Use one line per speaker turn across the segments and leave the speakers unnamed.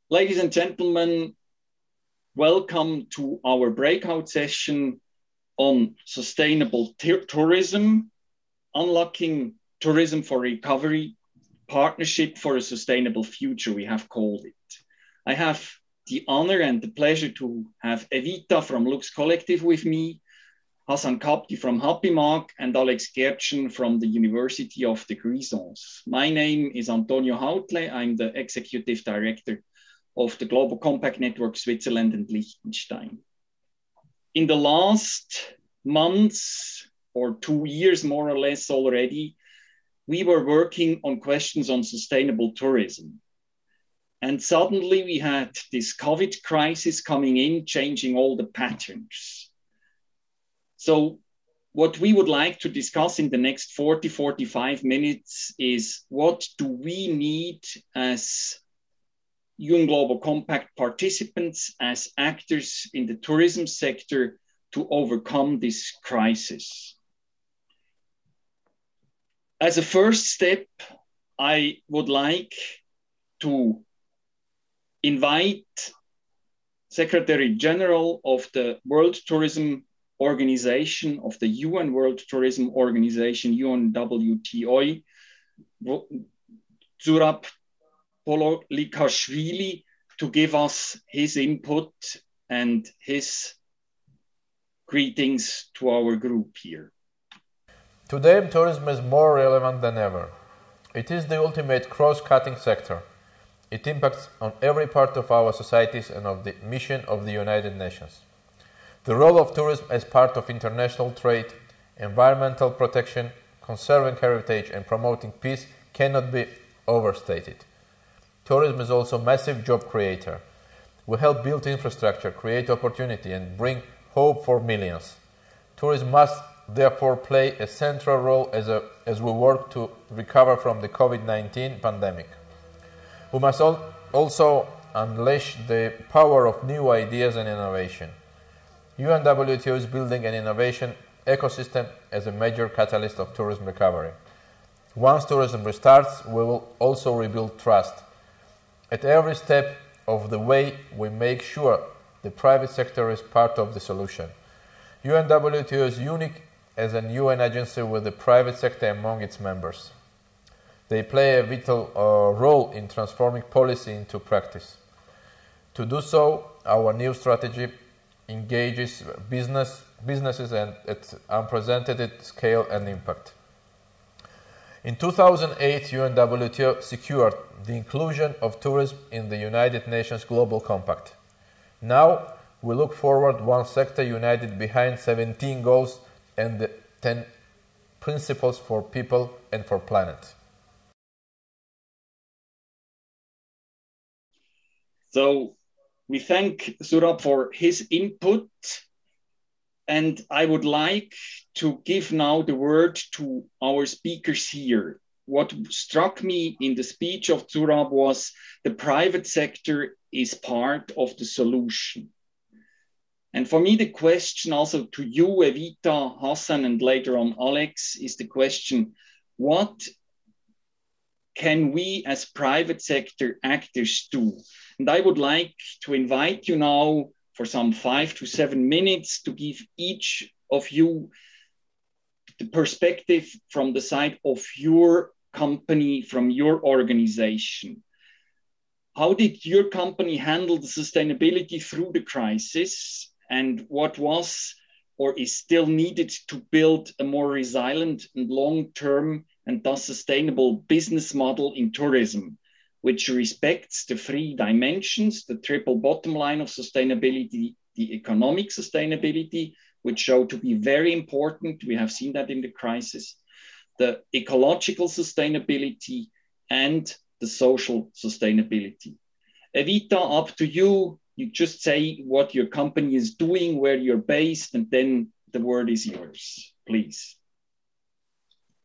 Ladies and gentlemen, welcome to our breakout session on sustainable tourism, unlocking tourism for recovery, partnership for a sustainable future, we have called it. I have the honor and the pleasure to have Evita from Lux Collective with me, Hassan Kapti from Happy Mark, and Alex Gertschen from the University of the Grisons. My name is Antonio Hautle. I'm the Executive Director of the Global Compact Network Switzerland and Liechtenstein. In the last months or 2 years, more or less already, we were working on questions on sustainable tourism. And suddenly we had this COVID crisis coming in, changing all the patterns. So what we would like to discuss in the next 45 minutes is what do we need as UN Global Compact participants, as actors in the tourism sector to overcome this crisis. As a first step, I would like to invite Secretary General of the World Tourism Organization, of the UN World Tourism Organization, UNWTO, Zurab Pololikashvili, to give us his input and his greetings to our group here.
Today, tourism is more relevant than ever. It is the ultimate cross-cutting sector. It impacts on every part of our societies and of the mission of the United Nations. The role of tourism as part of international trade, environmental protection, conserving heritage and promoting peace cannot be overstated. Tourism is also a massive job creator. We help build infrastructure, create opportunity and bring hope for millions. Tourism must therefore play a central role as we work to recover from the COVID-19 pandemic. We must also unleash the power of new ideas and innovation. UNWTO is building an innovation ecosystem as a major catalyst of tourism recovery. Once tourism restarts, we will also rebuild trust. At every step of the way, we make sure the private sector is part of the solution. UNWTO is unique as an UN agency with the private sector among its members. They play a vital role in transforming policy into practice. To do so, our new strategy engages businesses at unprecedented scale and impact. In 2008, UNWTO secured the inclusion of tourism in the United Nations Global Compact. Now, we look forward one sector united behind 17 goals and the 10 principles for people and for planet.
So we thank Zurab for his input, and I would like to give now the word to our speakers here. What struck me in the speech of Zurab was the private sector is part of the solution. And for me, the question also to you, Evita, Hassan, and later on Alex, is the question, what can we as private sector actors do? And I would like to invite you now for some 5 to 7 minutes to give each of you the perspective from the side of your company, from your organization. How did your company handle the sustainability through the crisis? And what was or is still needed to build a more resilient and long-term and thus sustainable business model in tourism, which respects the 3 dimensions, the triple bottom line of sustainability, the economic sustainability, which show to be very important. We have seen that in the crisis, the ecological sustainability and the social sustainability. Evita, up to you. You just say what your company is doing, where you're based, and then the word is yours, please.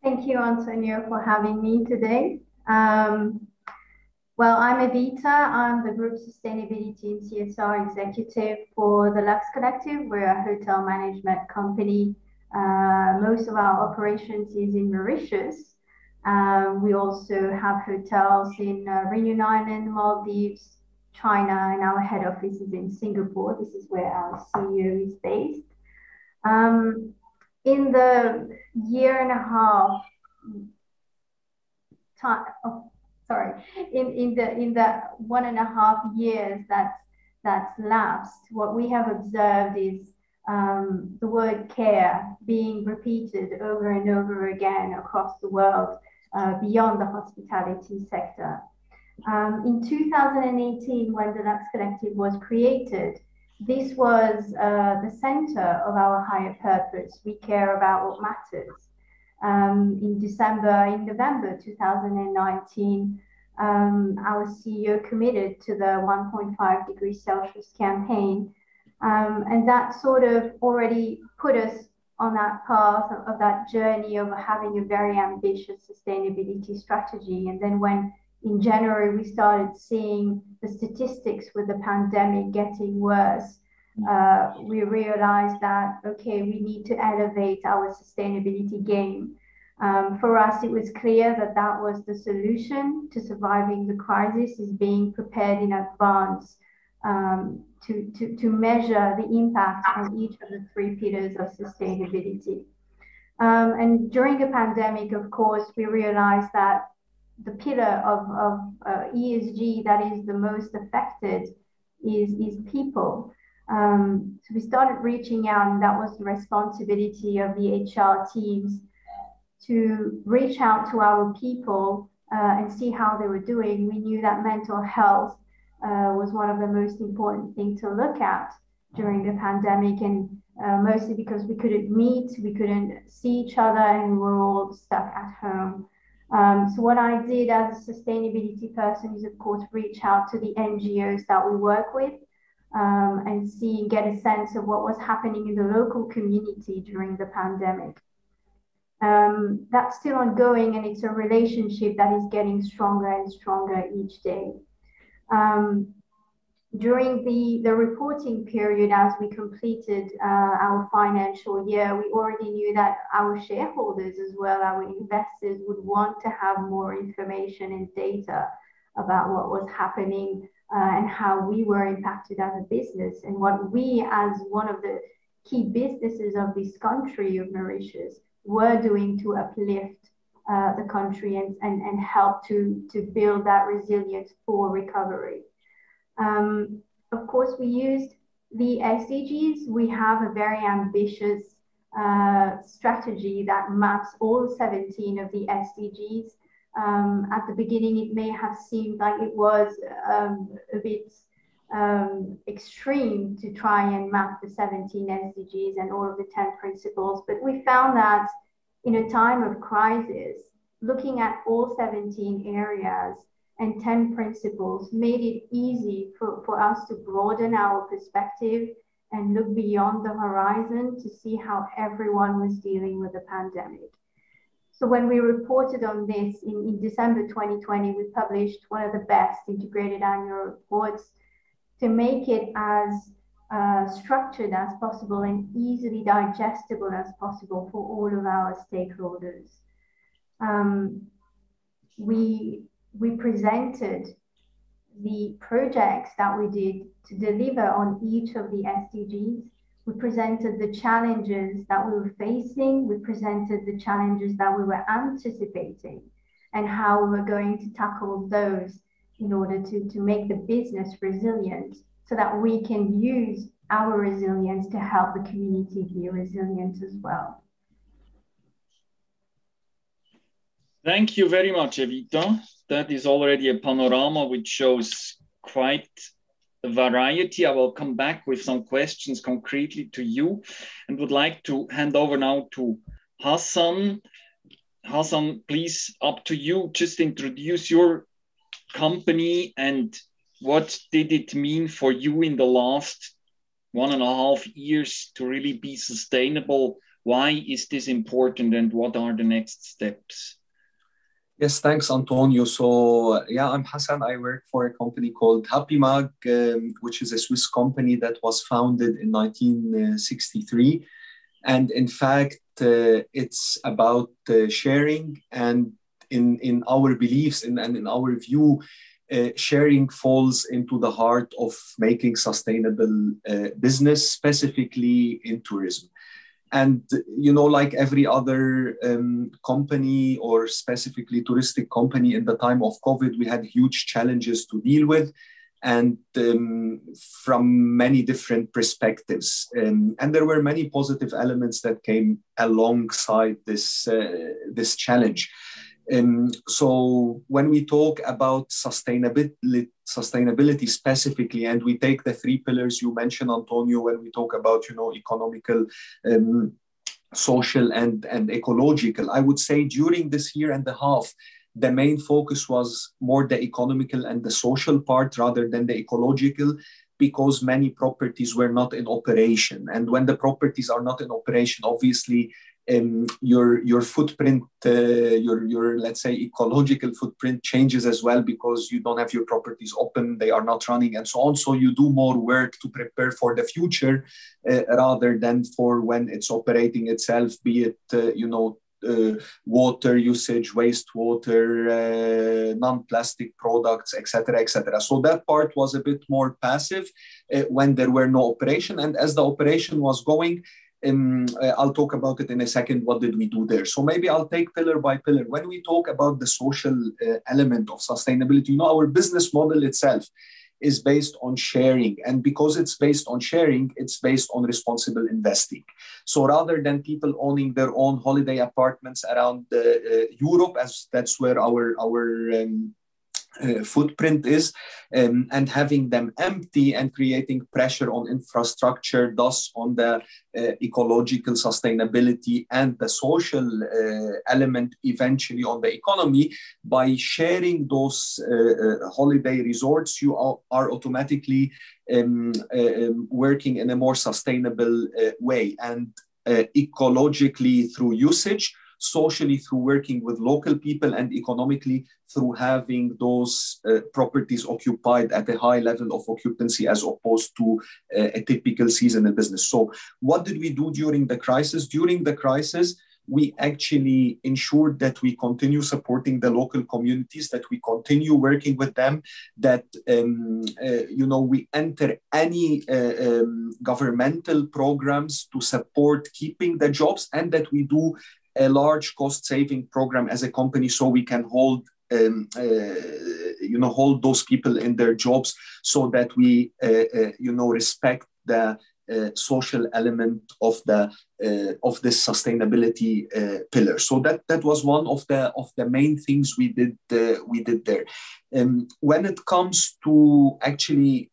Thank you, Antonio, for having me today. Well, I'm Evita. I'm the Group Sustainability and CSR Executive for the Lux Collective. We're a hotel management company. Most of our operations is in Mauritius. We also have hotels in Reunion Island, Maldives, China, and our head office is in Singapore. This is where our CEO is based. In the year and a half time, in the 1.5 years that's lapsed, what we have observed is the word care being repeated over and over again across the world beyond the hospitality sector. In 2018, when the Lux Collective was created, this was the center of our higher purpose. We care about what matters. In November 2019, our CEO committed to the 1.5 degrees Celsius campaign. And that sort of already put us on that path of that journey of having a very ambitious sustainability strategy. And then when in January we started seeing the statistics with the pandemic getting worse, we realized that, okay, we need to elevate our sustainability game. For us, it was clear that that was the solution to surviving the crisis, is being prepared in advance to measure the impact on each of the 3 pillars of sustainability. And during the pandemic, of course, we realized that the pillar of ESG that is the most affected is people. So we started reaching out, and that was the responsibility of the HR teams to reach out to our people and see how they were doing. We knew that mental health was one of the most important things to look at during the pandemic, and mostly because we couldn't meet, we couldn't see each other, and we were all stuck at home. So what I did as a sustainability person is, of course, reach out to the NGOs that we work with and get a sense of what was happening in the local community during the pandemic. That's still ongoing, and it's a relationship that is getting stronger and stronger each day. During the reporting period, as we completed our financial year, we already knew that our shareholders as well, our investors, would want to have more information and data about what was happening and how we were impacted as a business, and what we, as one of the key businesses of this country, of Mauritius, were doing to uplift the country and help to build that resilience for recovery. Of course, we used the SDGs. We have a very ambitious strategy that maps all 17 of the SDGs. At the beginning, it may have seemed like it was a bit extreme to try and map the 17 SDGs and all of the 10 principles, but we found that in a time of crisis, looking at all 17 areas and 10 principles made it easy for us to broaden our perspective and look beyond the horizon to see how everyone was dealing with the pandemic. So when we reported on this in December 2020, we published one of the best integrated annual reports to make it as structured as possible and easily digestible as possible for all of our stakeholders. We presented the projects that we did to deliver on each of the SDGs. We presented the challenges that we were facing. We presented the challenges that we were anticipating and how we were going to tackle those in order to make the business resilient, so that we can use our resilience to help the community be resilient as well.
Thank you very much, Evita. That is already a panorama which shows quite a variety. I will come back with some questions concretely to you, and would like to hand over now to Hassan. Hassan, please, up to you. Just introduce your company and what did it mean for you in the last 1.5 years to really be sustainable? Why is this important, and what are the next steps?
Yes, thanks, Antonio. So, yeah, I'm Hassan. I work for a company called Happy Mag, which is a Swiss company that was founded in 1963. And in fact, it's about sharing. And in our beliefs and in our view, sharing falls into the heart of making sustainable business, specifically in tourism. And, like every other company or specifically touristic company in the time of COVID, we had huge challenges to deal with, and from many different perspectives. And there were many positive elements that came alongside this challenge. So when we talk about sustainability specifically, and we take the three pillars you mentioned, Antonio, when we talk about, economical, social, and ecological, I would say during this year and a half, the main focus was more the economical and the social part rather than the ecological, because many properties were not in operation. And when the properties are not in operation, obviously, your footprint, your let's say ecological footprint changes as well, because you don't have your properties open, they are not running, and so on. So you do more work to prepare for the future rather than for when it's operating itself, be it water usage, wastewater, non-plastic products, etc., etc. So that part was a bit more passive when there were no operation, and as the operation was going. I'll talk about it in a second. What did we do there? So maybe I'll take pillar by pillar. When we talk about the social element of sustainability, our business model itself is based on sharing. And because it's based on sharing, it's based on responsible investing. So rather than people owning their own holiday apartments around Europe, as that's where our footprint is, and having them empty and creating pressure on infrastructure, thus on the ecological sustainability and the social element eventually on the economy, by sharing those holiday resorts, you are automatically working in a more sustainable way, and ecologically through usage, socially through working with local people, and economically through having those properties occupied at a high level of occupancy as opposed to a typical seasonal business. So what did we do during the crisis? During the crisis, we actually ensured that we continue supporting the local communities, that we continue working with them, that we enter any governmental programs to support keeping the jobs, and that we do a large cost-saving program as a company, so we can hold those people in their jobs, so that we respect the social element of this sustainability pillar. So that was one of the main things we did there. When it comes to actually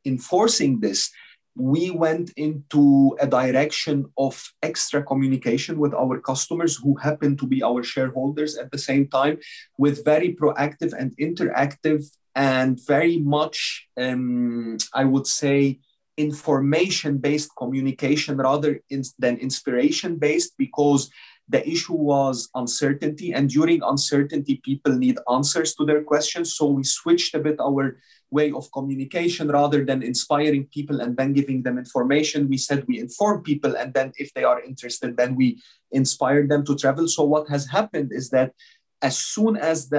enforcing this, we went into a direction of extra communication with our customers, who happen to be our shareholders at the same time, with very proactive and interactive and very much, I would say, information-based communication rather than inspiration-based, because the issue was uncertainty, and during uncertainty, people need answers to their questions. So we switched a bit our way of communication. Rather than inspiring people and then giving them information, we said we inform people, and then if they are interested, then we inspire them to travel. So what has happened is that as soon as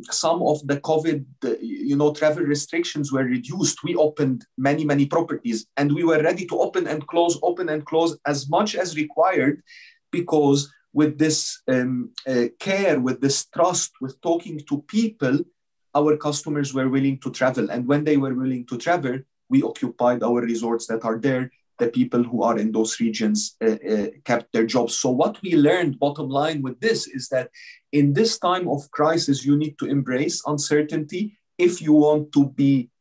some of the COVID, travel restrictions were reduced, we opened many properties, and we were ready to open and close as much as required, because with this care, with this trust, with talking to people, our customers were willing to travel. And when they were willing to travel, we occupied our resorts that are there. The people who are in those regions kept their jobs. So what we learned, bottom line with this, is that in this time of crisis, you need to embrace uncertainty if you want to be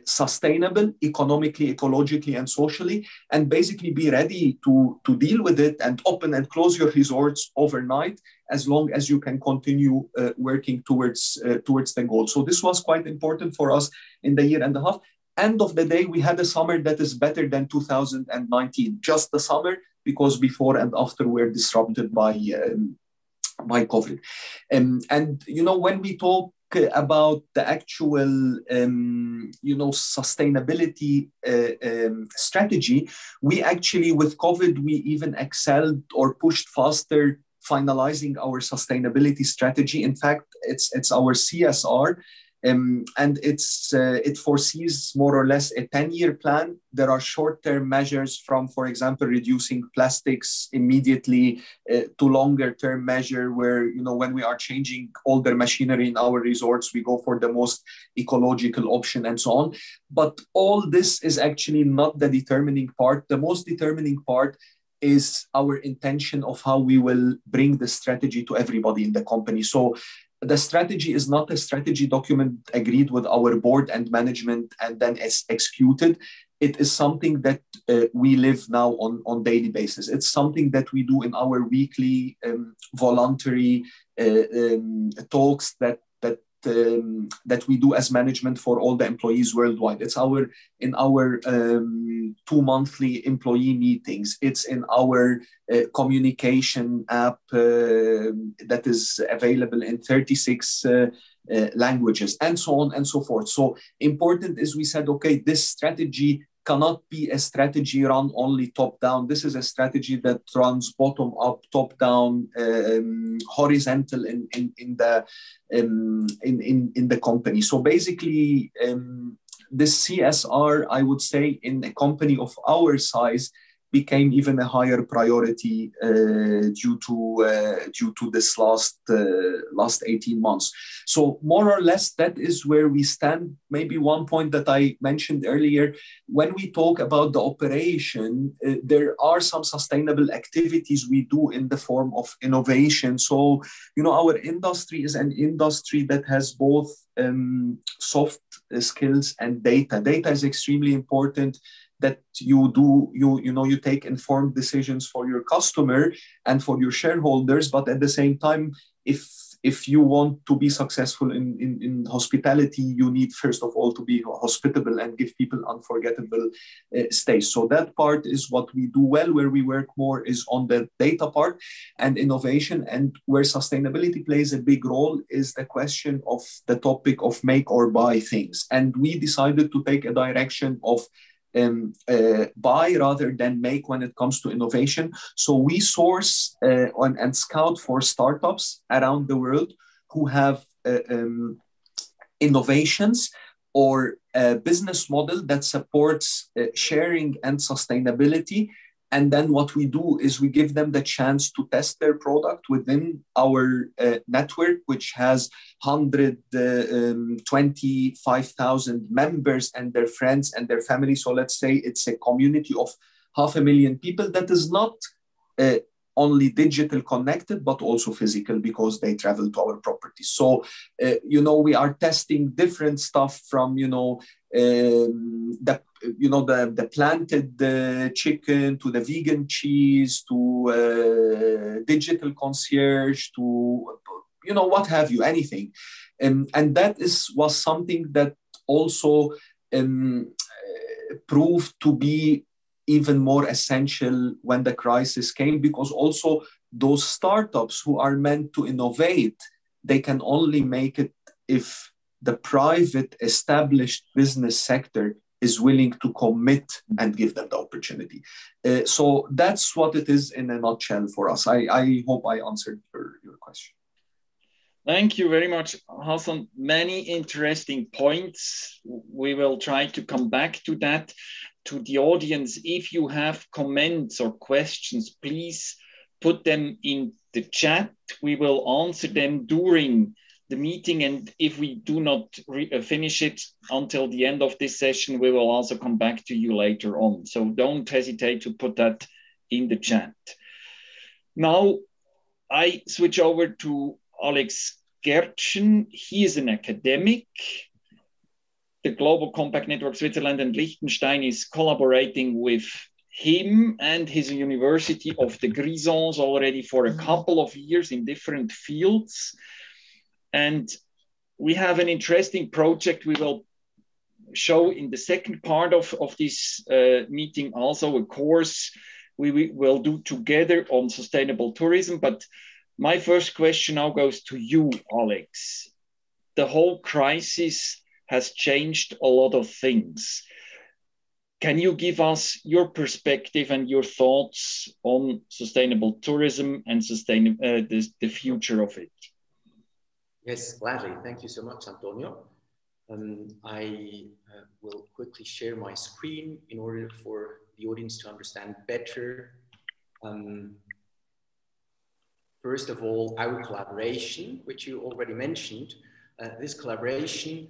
sustainable economically, ecologically, and socially, and basically be ready to deal with it and open and close your resorts overnight, as long as you can continue working towards the goal. So this was quite important for us in the year and a half. End of the day, we had a summer that is better than 2019, just the summer, because before and after were disrupted by COVID. And when we talk about the actual sustainability strategy, we actually, with COVID, we even excelled or pushed faster finalizing our sustainability strategy. In fact, it's our CSR And it foresees more or less a 10-year plan. There are short-term measures from, for example, reducing plastics immediately to longer-term measure where, you know, when we are changing older machinery in our resorts, we go for the most ecological option and so on. But all this is actually not the determining part. The most determining part is our intention of how we will bring the strategy to everybody in the company. So the strategy is not a strategy document agreed with our board and management and then executed. It is something that we live now on daily basis. It's something that we do in our weekly voluntary talks that we do as management for all the employees worldwide. It's in our 2 monthly employee meetings. It's in our communication app that is available in 36 languages, and so on and so forth. So important is we said, okay, this strategy cannot be a strategy run only top down. This is a strategy that runs bottom up, top down, horizontal in the company. So basically, this CSR, I would say, in a company of our size, became even a higher priority due to this last 18 months. So more or less, that is where we stand. Maybe one point that I mentioned earlier, when we talk about the operation, there are some sustainable activities we do in the form of innovation. So, you know, our industry is an industry that has both soft skills and data. Data is extremely important, that you take informed decisions for your customer and for your shareholders. But at the same time, if you want to be successful in hospitality, you need first of all to be hospitable and give people unforgettable stays. So that part is what we do well. Where we work more is on the data part and innovation, and where sustainability plays a big role is the question of the topic of make or buy things. And we decided to take a direction of buy rather than make when it comes to innovation. So we source and scout for startups around the world who have innovations or a business model that supports sharing and sustainability. And then what we do is we give them the chance to test their product within our network, which has 125,000 members and their friends and their family. So let's say it's a community of 500,000 people that is not only digital connected, but also physical, because they travel to our properties. So, we are testing different stuff from, the planted chicken to the vegan cheese to digital concierge to, what have you, anything. And that was something that also proved to be even more essential when the crisis came, because also those startups who are meant to innovate, they can only make it if the private established business sector is willing to commit and give them the opportunity. So that's what it is in a nutshell for us. I hope I answered your question.
Thank you very much, Hassan. Many interesting points. We will try to come back to that. To the audience, if you have comments or questions, please put them in the chat. We will answer them during the meeting. And if we do not finish it until the end of this session, we will also come back to you later on. So don't hesitate to put that in the chat. Now, I switch over to Alex Gertschen. He is an academic. The Global Compact Network Switzerland and Liechtenstein is collaborating with him and his University of the Grisons already for a couple of years in different fields. And we have an interesting project we will show in the second part of this meeting, also a course we will do together on sustainable tourism. But my first question now goes to you, Alex. The whole crisis has changed a lot of things. Can you give us your perspective and your thoughts on sustainable tourism and the future of it?
Yes, gladly. Thank you so much, Antonio. I will quickly share my screen in order for the audience to understand better. First of all, our collaboration, which you already mentioned. This collaboration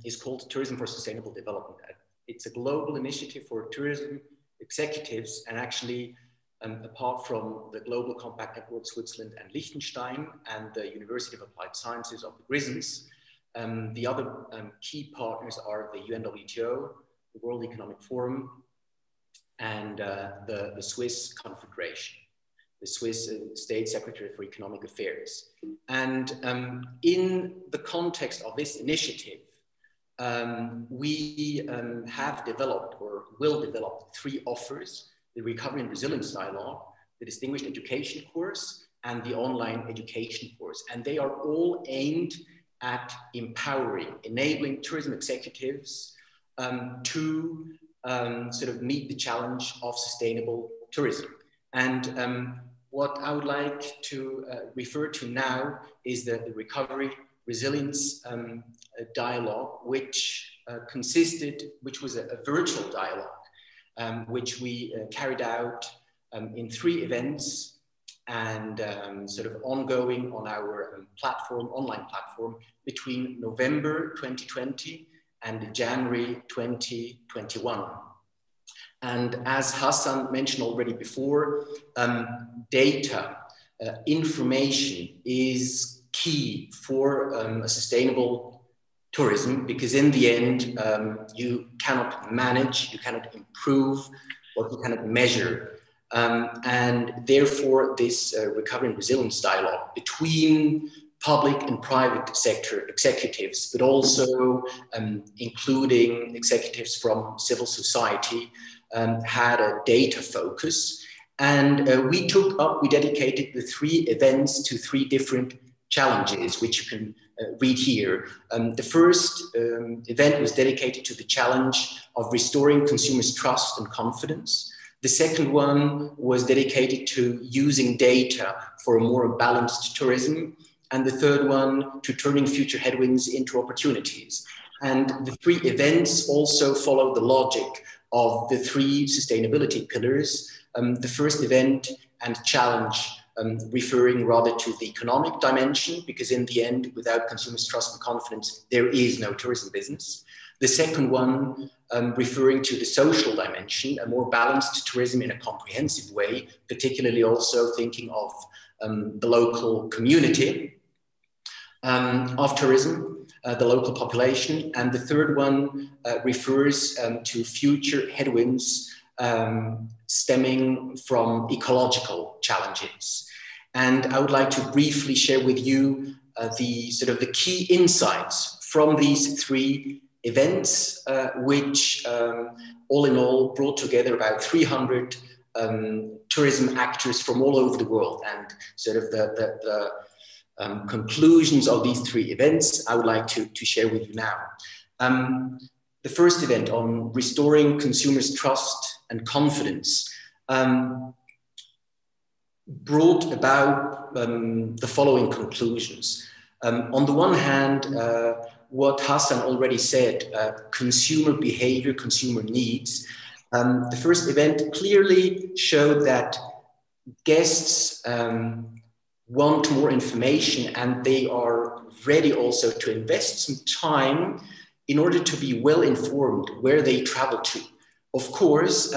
is called Tourism for Sustainable Development. It's a global initiative for tourism executives, and actually, apart from the Global Compact Network Switzerland and Liechtenstein and the University of Applied Sciences of the Grisons, the other key partners are the UNWTO, the World Economic Forum, and the Swiss Confederation, the Swiss State Secretary for Economic Affairs. And in the context of this initiative, we have developed or will develop 3 offers: the Recovery and Resilience Dialogue, the Distinguished Education course, and the Online Education course. And they are all aimed at empowering, enabling tourism executives to sort of meet the challenge of sustainable tourism. And what I would like to refer to now is the Recovery Resilience Dialogue, which was a virtual dialogue, which we carried out in 3 events and sort of ongoing on our online platform between November 2020 and January 2021. And as Hassan mentioned already before, data, information is key for a sustainable tourism, because in the end, you cannot manage, you cannot improve what you cannot measure. And therefore, this Recovery and Resilience Dialogue between public and private sector executives, but also including executives from civil society, had a data focus. And we dedicated the 3 events to 3 different challenges, which you can read here. The first event was dedicated to the challenge of restoring consumers' trust and confidence. The second one was dedicated to using data for a more balanced tourism. And the third one to turning future headwinds into opportunities. And the 3 events also follow the logic of the 3 sustainability pillars. The first event and challenge referring rather to the economic dimension, because in the end, without consumers' trust and confidence, there is no tourism business. The second one referring to the social dimension, a more balanced tourism in a comprehensive way, particularly also thinking of the local community of tourism, the local population. And the third one refers to future headwinds stemming from ecological challenges. And I would like to briefly share with you the key insights from these 3 events, which all in all brought together about 300 tourism actors from all over the world. And sort of the conclusions of these 3 events I would like to share with you now. The first event on restoring consumers' trust and confidence brought about the following conclusions. On the one hand, what Hassan already said, consumer behavior, consumer needs. The first event clearly showed that guests want more information, and they are ready also to invest some time in order to be well informed where they travel to. Of course,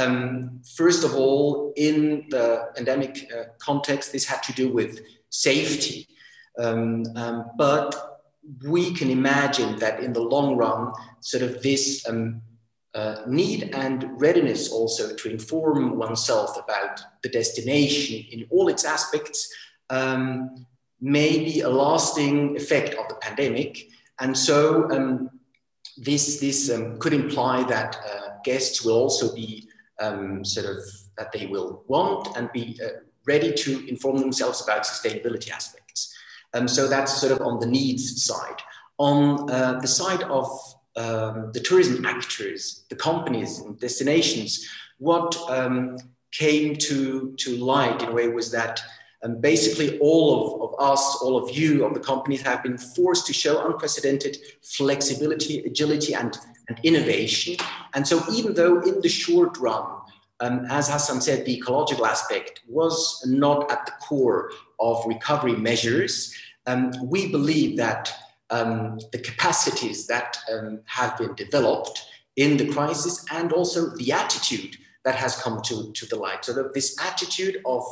first of all, in the pandemic context, this had to do with safety. But we can imagine that in the long run, sort of this need and readiness also to inform oneself about the destination in all its aspects may be a lasting effect of the pandemic. And so this could imply that guests will also be that they will want and be ready to inform themselves about sustainability aspects. So that's sort of on the needs side. On the side of the tourism actors, the companies and destinations, what came to light in a way was that And basically all of us, all of you, of the companies have been forced to show unprecedented flexibility, agility, and innovation. And so even though in the short run, as Hassan said, the ecological aspect was not at the core of recovery measures, we believe that the capacities that have been developed in the crisis, and also the attitude that has come to the light. So that this attitude of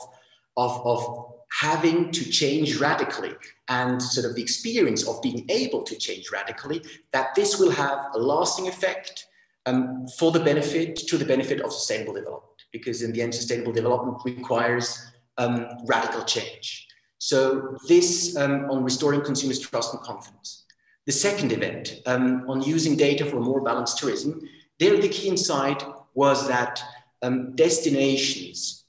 having to change radically, and sort of the experience of being able to change radically, that this will have a lasting effect to the benefit of sustainable development, because in the end, sustainable development requires radical change. So this on restoring consumers' trust and confidence. The second event on using data for more balanced tourism, there the key insight was that destinations,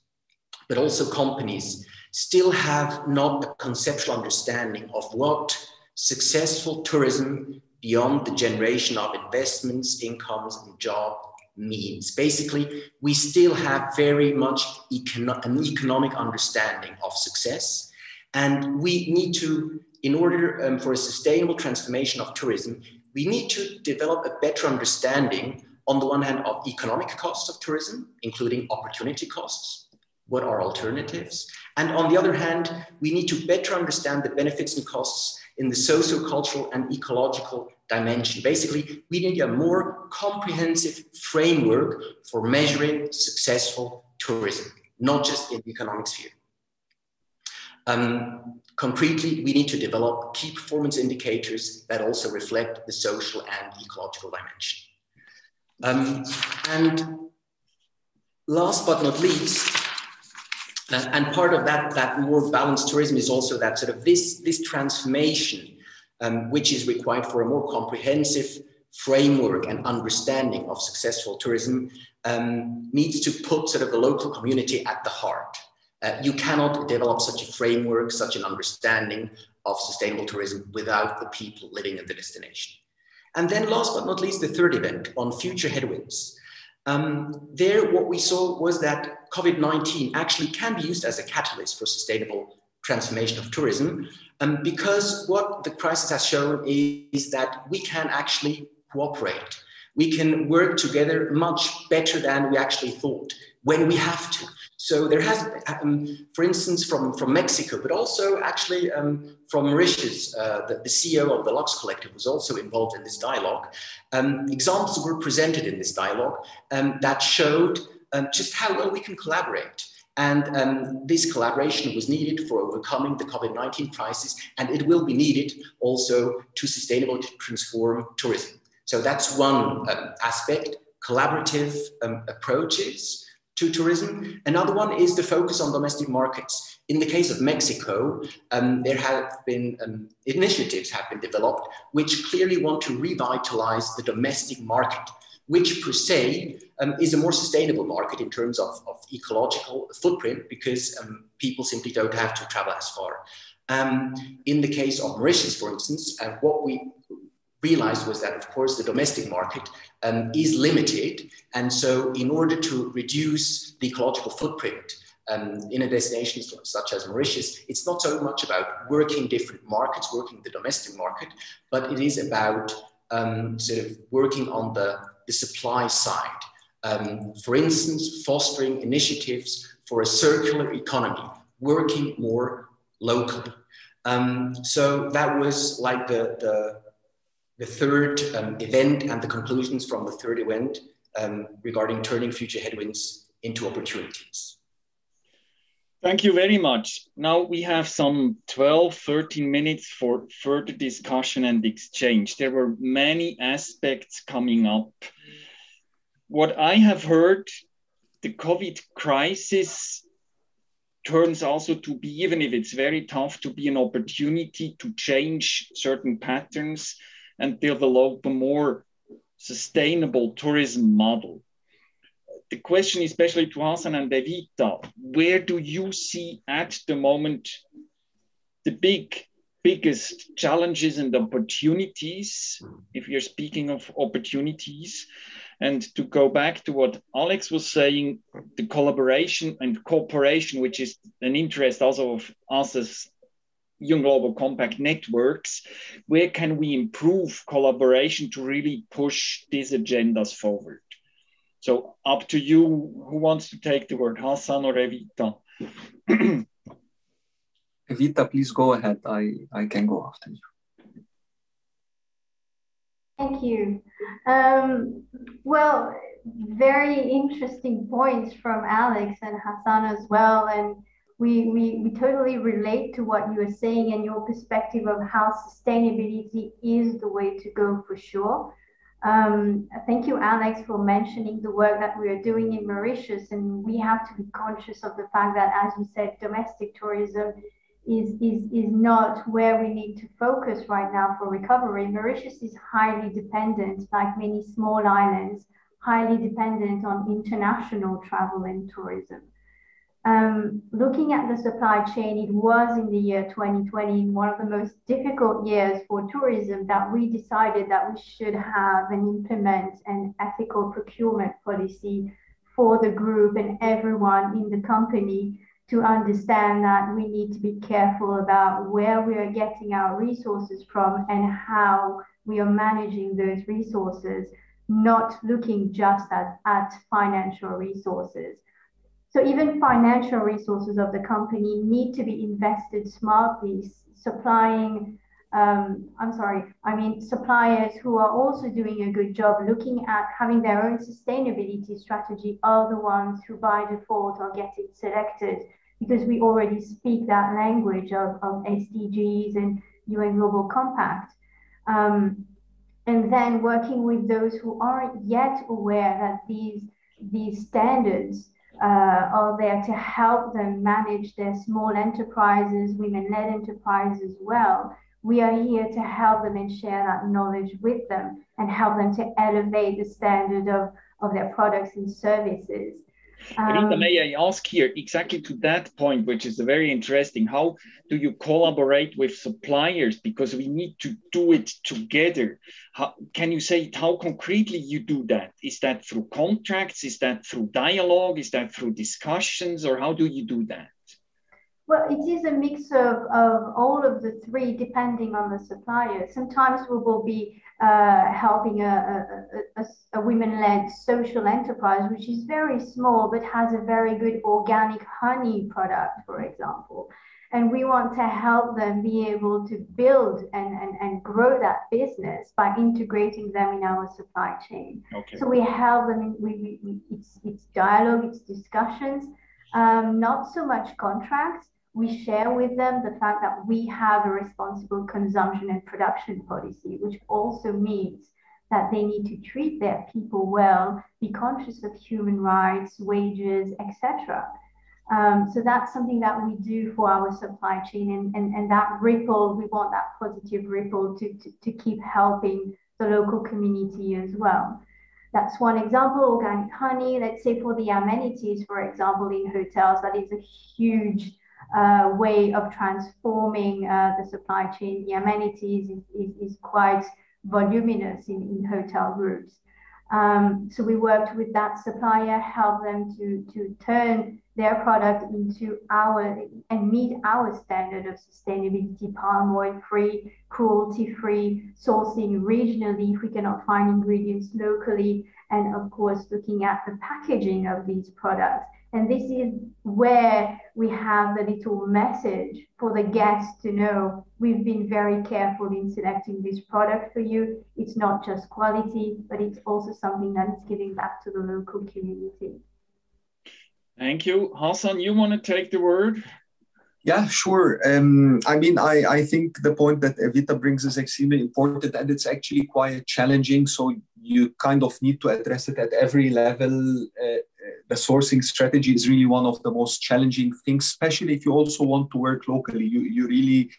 but also companies, still have not a conceptual understanding of what successful tourism beyond the generation of investments, incomes, and jobs means. Basically, we still have very much an economic understanding of success. And we need to, in order for a sustainable transformation of tourism, we need to develop a better understanding, on the one hand, of economic costs of tourism, including opportunity costs. What are alternatives? And on the other hand, we need to better understand the benefits and costs in the socio-cultural and ecological dimension. Basically, we need a more comprehensive framework for measuring successful tourism, not just in the economic sphere. Concretely, we need to develop key performance indicators that also reflect the social and ecological dimension. And last but not least, and part of that more balanced tourism is also that sort of this transformation, which is required for a more comprehensive framework and understanding of successful tourism, needs to put sort of the local community at the heart. You cannot develop such a framework, such an understanding of sustainable tourism without the people living in the destination. And then last but not least, the third event on future headwinds. There, what we saw was that COVID-19 actually can be used as a catalyst for sustainable transformation of tourism, because what the crisis has shown is that we can actually cooperate. We can work together much better than we actually thought when we have to. So there has, for instance, from Mexico, but also actually from Mauritius, the CEO of the Lux Collective was also involved in this dialogue. Examples were presented in this dialogue that showed just how well we can collaborate. And this collaboration was needed for overcoming the COVID-19 crisis, and it will be needed also to sustainably transform tourism. So that's one aspect, collaborative approaches to tourism. Another one is the focus on domestic markets. In the case of Mexico, there have been initiatives have been developed which clearly want to revitalize the domestic market, which per se is a more sustainable market in terms of ecological footprint, because people simply don't have to travel as far. In the case of Mauritius, for instance, what we realized was that, of course, the domestic market is limited. And so in order to reduce the ecological footprint in a destination such as Mauritius, it's not so much about working different markets, working the domestic market, but it is about sort of working on the supply side. For instance, fostering initiatives for a circular economy, working more locally. So that was like the third event and the conclusions from the third event regarding turning future headwinds into opportunities.
Thank you very much. Now we have some 12, 13 minutes for further discussion and exchange. There were many aspects coming up. What I have heard, the COVID crisis turns also to be, even if it's very tough, to be an opportunity to change certain patterns and develop a more sustainable tourism model. The question, especially to Hassan and Evita, where do you see at the moment the biggest challenges and opportunities, if you're speaking of opportunities, And to go back to what Alex was saying, the collaboration and cooperation, which is an interest also of us as Young Global Compact networks, where can we improve collaboration to really push these agendas forward? So up to you, who wants to take the word, Hassan or Evita?
Evita, please go ahead. I can go after you.
Thank you. Well, very interesting points from Alex and Hassan as well. And we totally relate to what you are saying and your perspective of how sustainability is the way to go for sure. Thank you, Alex, for mentioning the work that we are doing in Mauritius. And we have to be conscious of the fact that, as you said, domestic tourism is not where we need to focus right now for recovery. Mauritius is highly dependent, like many small islands, highly dependent on international travel and tourism. Looking at the supply chain, it was in the year 2020, one of the most difficult years for tourism, that we decided that we should have and implement an ethical procurement policy for the group and everyone in the company, to understand that we need to be careful about where we are getting our resources from and how we are managing those resources, not looking just at financial resources. So even financial resources of the company need to be invested smartly, suppliers who are also doing a good job looking at having their own sustainability strategy are the ones who by default are getting selected, because we already speak that language of SDGs and UN Global Compact. And then working with those who aren't yet aware that these standards are there to help them manage their small enterprises, women-led enterprises well. We are here to help them and share that knowledge with them and help them to elevate the standard of their products and services.
Rita, may I ask here exactly to that point, which is very interesting. How do you collaborate with suppliers? Because we need to do it together. Can you say how concretely you do that? Is that through contracts? Is that through dialogue? Is that through discussions? Or how do you do that?
Well, it is a mix of all of the three, depending on the supplier. Sometimes we will be helping a women-led social enterprise, which is very small, but has a very good organic honey product, for example. And we want to help them be able to build and grow that business by integrating them in our supply chain. Okay. So we help them, it's dialogue, it's discussions, not so much contracts. We share with them the fact that we have a responsible consumption and production policy, which also means that they need to treat their people well, be conscious of human rights, wages, etc. So that's something that we do for our supply chain, and that ripple, we want that positive ripple to keep helping the local community as well. That's one example, organic honey. Let's say for the amenities, for example, in hotels, that is a huge way of transforming the supply chain. The amenities is quite voluminous in hotel groups. So we worked with that supplier, help them to turn their product into and meet our standard of sustainability, palm oil free, cruelty free, sourcing regionally if we cannot find ingredients locally, and of course looking at the packaging of these products. And this is where we have the little message for the guests to know we've been very careful in selecting this product for you. It's not just quality, but it's also something that is giving back to the local community.
Thank you. Hassan, you want to take the word?
Yeah, sure. I think the point that Evita brings is extremely important, and it's actually quite challenging. So you kind of need to address it at every level. The sourcing strategy is really one of the most challenging things, especially if you also want to work locally. You really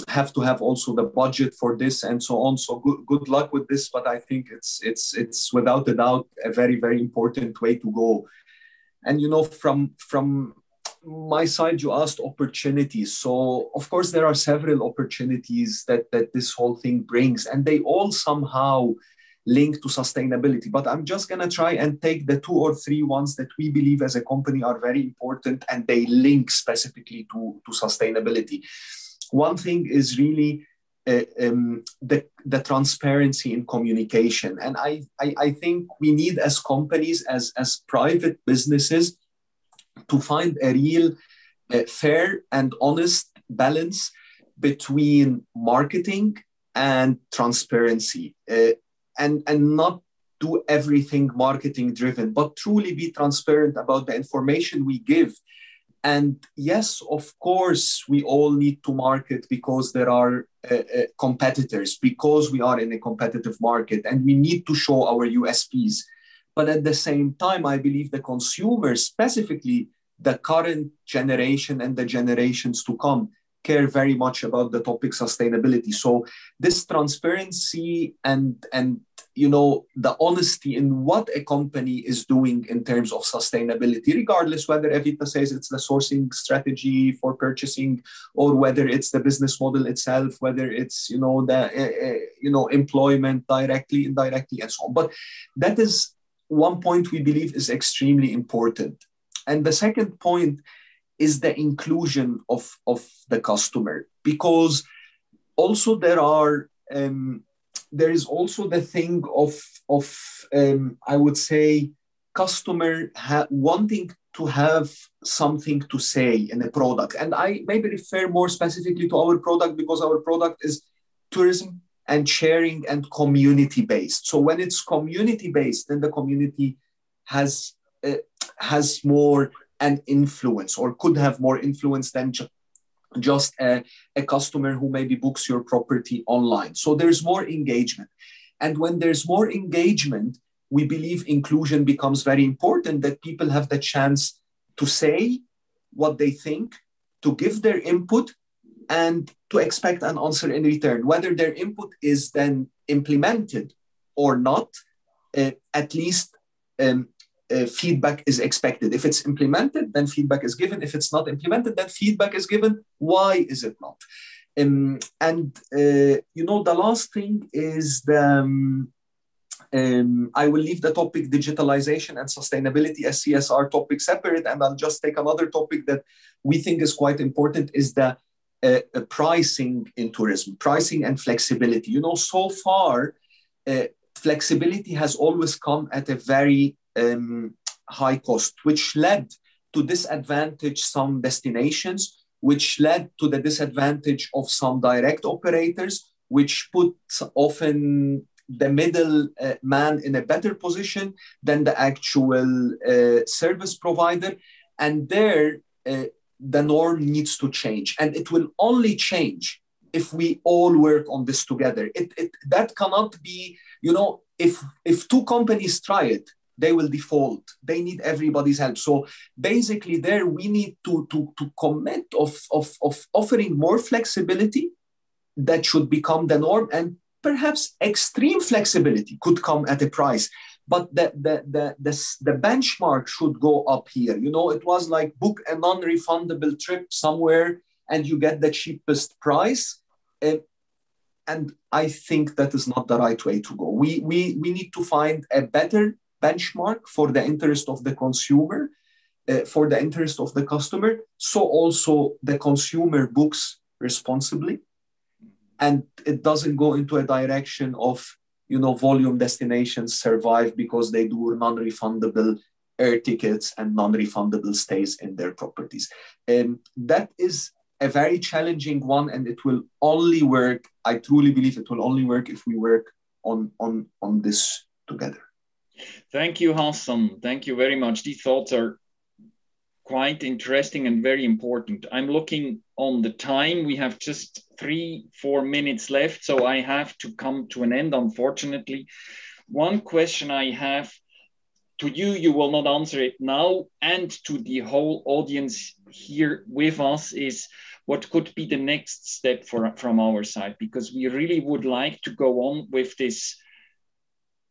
have to have also the budget for this and so on. So good luck with this, but I think it's without a doubt a very, very important way to go. And from my side, you asked opportunities. So of course there are several opportunities that this whole thing brings, and they all somehow linked to sustainability. But I'm just going to try and take the 2 or 3 ones that we believe as a company are very important and they link specifically to sustainability. One thing is really the transparency in communication. And I think we need as companies, as private businesses, to find a real fair and honest balance between marketing and transparency, and not do everything marketing driven, but truly be transparent about the information we give. And yes, of course, we all need to market because there are competitors, because we are in a competitive market, and we need to show our USPs. But at the same time, I believe the consumers, specifically the current generation and the generations to come, care very much about the topic sustainability. So this transparency and the honesty in what a company is doing in terms of sustainability, regardless whether Evita says it's the sourcing strategy for purchasing, or whether it's the business model itself, whether it's the employment directly, indirectly, and so on. But that is one point we believe is extremely important. And the second point is the inclusion of the customer, because also there is also the thing of I would say customer wanting to have something to say in a product. And I maybe refer more specifically to our product because our product is tourism and sharing and community based. So when it's community based, then the community has more an influence, or could have more influence than just a customer who maybe books your property online. So there's more engagement. And when there's more engagement, we believe inclusion becomes very important, that people have the chance to say what they think, to give their input, and to expect an answer in return. Whether their input is then implemented or not, at least feedback is expected. If it's implemented, then feedback is given. If it's not implemented, then feedback is given. Why is it not? The last thing is I will leave the topic digitalization and sustainability as CSR topic separate, and I'll just take another topic that we think is quite important, is the pricing in tourism, pricing and flexibility. So far, flexibility has always come at a very high cost, which led to disadvantage some destinations, which led to the disadvantage of some direct operators, which put often the middle man in a better position than the actual service provider. And there, the norm needs to change. And it will only change if we all work on this together. That cannot be, if 2 companies try it, they will default. They need everybody's help. So basically there we need to commit of offering more flexibility that should become the norm, and perhaps extreme flexibility could come at a price. But the benchmark should go up here. It was like book a non-refundable trip somewhere and you get the cheapest price. And I think that is not the right way to go. We need to find a better benchmark for the interest of the consumer, for the interest of the customer, so also the consumer books responsibly, and it doesn't go into a direction of volume destinations survive because they do non-refundable air tickets and non-refundable stays in their properties. That is a very challenging one, and it will only work, I truly believe it will only work if we work on this together.
Thank you, Hassan. Thank you very much. These thoughts are quite interesting and very important. I'm looking on the time. We have just 3-4 minutes left, so I have to come to an end, unfortunately. One question I have to you, you will not answer it now, and to the whole audience here with us, is what could be the next step from our side? Because we really would like to go on with this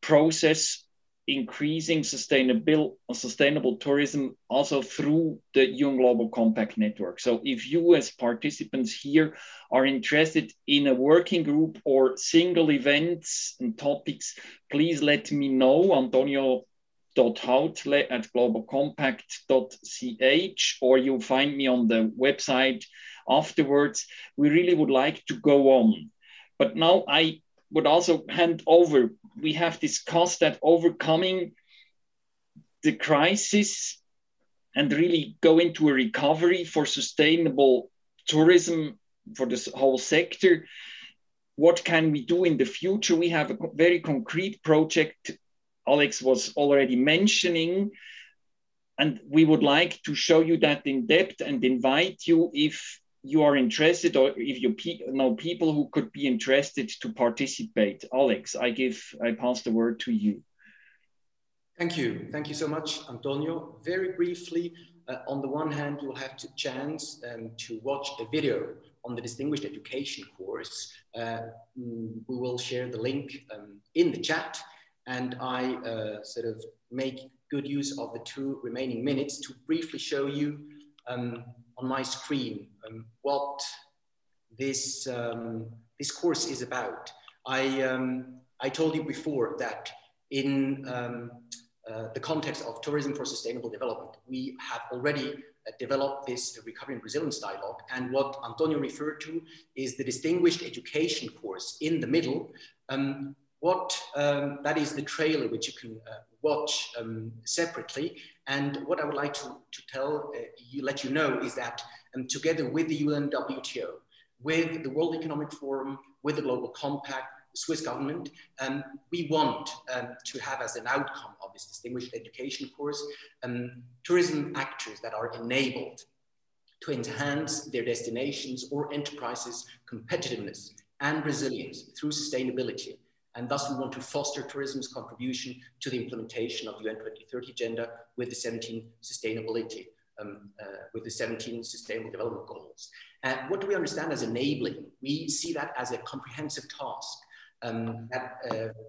process increasing sustainable tourism also through the UN Global Compact Network. So if you as participants here are interested in a working group or single events and topics, please let me know, Antonio.hautle@globalcompact.ch, or you'll find me on the website afterwards. We really would like to go on. But now I would also hand over. We have discussed that overcoming the crisis and really go into a recovery for sustainable tourism for this whole sector. What can we do in the future? We have a very concrete project Alex was already mentioning, and we would like to show you that in depth and invite you, if you are interested or if you know people who could be interested, to participate. Alex, I pass the word to you.
Thank you. Thank you so much, Antonio. Very briefly, on the one hand, you'll have the chance to watch a video on the Distinguished Education course. We will share the link in the chat, and I sort of make good use of the 2 remaining minutes to briefly show you on my screen what this course is about. I told you before that in the context of tourism for sustainable development, we have already developed this Recovery and Resilience Dialogue. And what Antonio referred to is the Distinguished Education course in the middle. That is the trailer which you can watch separately. And what I would like to let you know is that together with the UNWTO, with the World Economic Forum, with the Global Compact, the Swiss government, we want to have as an outcome of this Distinguished Education course, tourism actors that are enabled to enhance their destinations or enterprises' competitiveness and resilience through sustainability. And thus we want to foster tourism's contribution to the implementation of the UN 2030 agenda with the 17 Sustainable Development Goals. And what do we understand as enabling? We see that as a comprehensive task that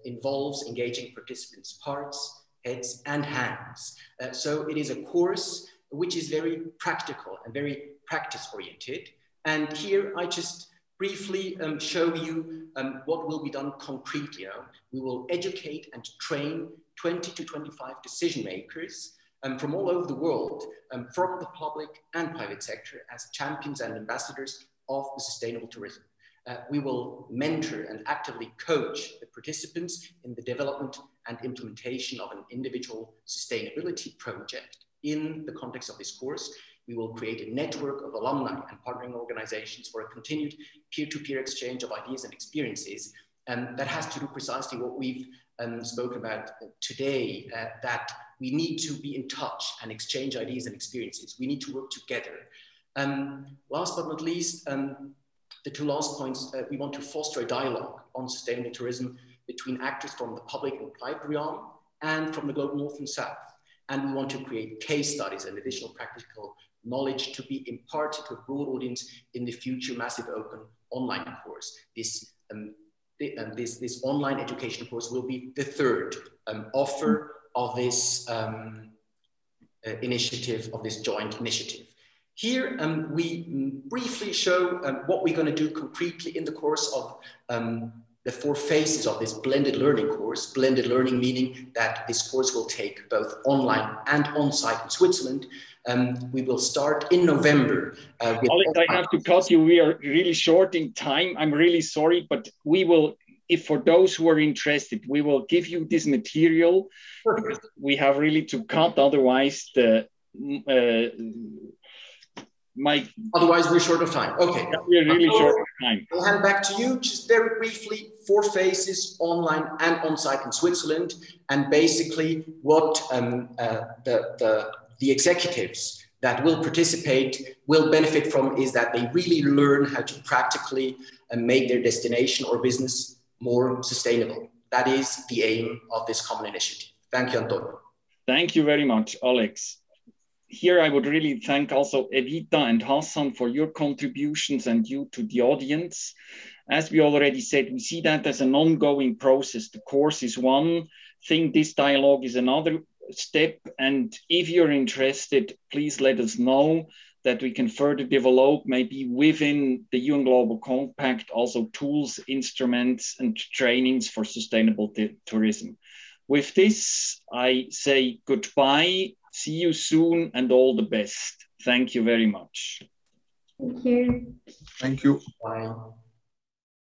involves engaging participants' hearts, heads, and hands. So it is a course which is very practical and very practice-oriented. And here I just briefly show you what will be done concretely. We will educate and train 20 to 25 decision makers from all over the world, from the public and private sector, as champions and ambassadors of the sustainable tourism. We will mentor and actively coach the participants in the development and implementation of an individual sustainability project in the context of this course. We will create a network of alumni and partnering organizations for a continued peer-to-peer exchange of ideas and experiences. That has to do precisely what we've spoken about today, that we need to be in touch and exchange ideas and experiences. We need to work together. Last but not least, the 2 last points, we want to foster a dialogue on sustainable tourism between actors from the public and private realm and from the global north and south. And we want to create case studies and additional practical knowledge to be imparted to a broad audience in the future massive open online course. This online education course will be the 3rd offer of this initiative, of this joint initiative. Here we briefly show what we're going to do concretely in the course of the 4 phases of this blended learning course. Blended learning meaning that this course will take both online and on-site in Switzerland. We will start in November.
Alex, I have to cut you. We are really short in time. I'm really sorry, but we will, if for those who are interested, we will give you this material. We have really to cut, otherwise
otherwise we're short of time. Okay.
Yeah, we're really short of time.
I'll hand back to you just very briefly. 4 phases, online and on-site in Switzerland, and basically what the executives that will participate will benefit from is that they really learn how to practically make their destination or business more sustainable. That is the aim of this common initiative. Thank you, Antonio.
Thank you very much, Alex. Here I would really thank also Evita and Hassan for your contributions and you to the audience. As we already said, we see that as an ongoing process. The course is one think this dialogue is another step. And if you're interested, please let us know that we can further develop, maybe within the UN Global Compact, also tools, instruments, and trainings for sustainable tourism. With this, I say goodbye, see you soon, and all the best. Thank you very much.
Thank you.
Thank you.
Bye.